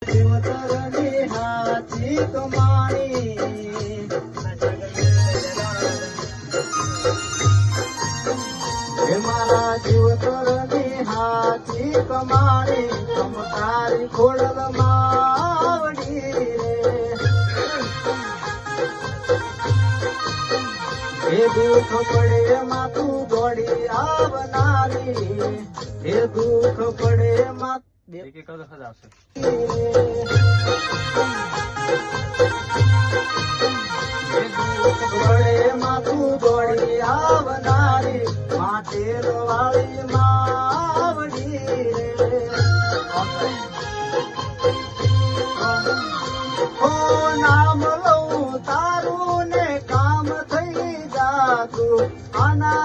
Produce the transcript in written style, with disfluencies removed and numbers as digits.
જીવતરની હાચી કમાણી હે મારા જીવતરની હાચી કમાણી તારી ખોડલ માવડી રે હે દુઃખ પડે માતું દોડી આવનારી હે દુઃખ પડે માતું માથું દોડી આવનારી માટેલ વાળી માવડી રે ઓ નામ લઉં તારું ને કામ થઈ જાતું આના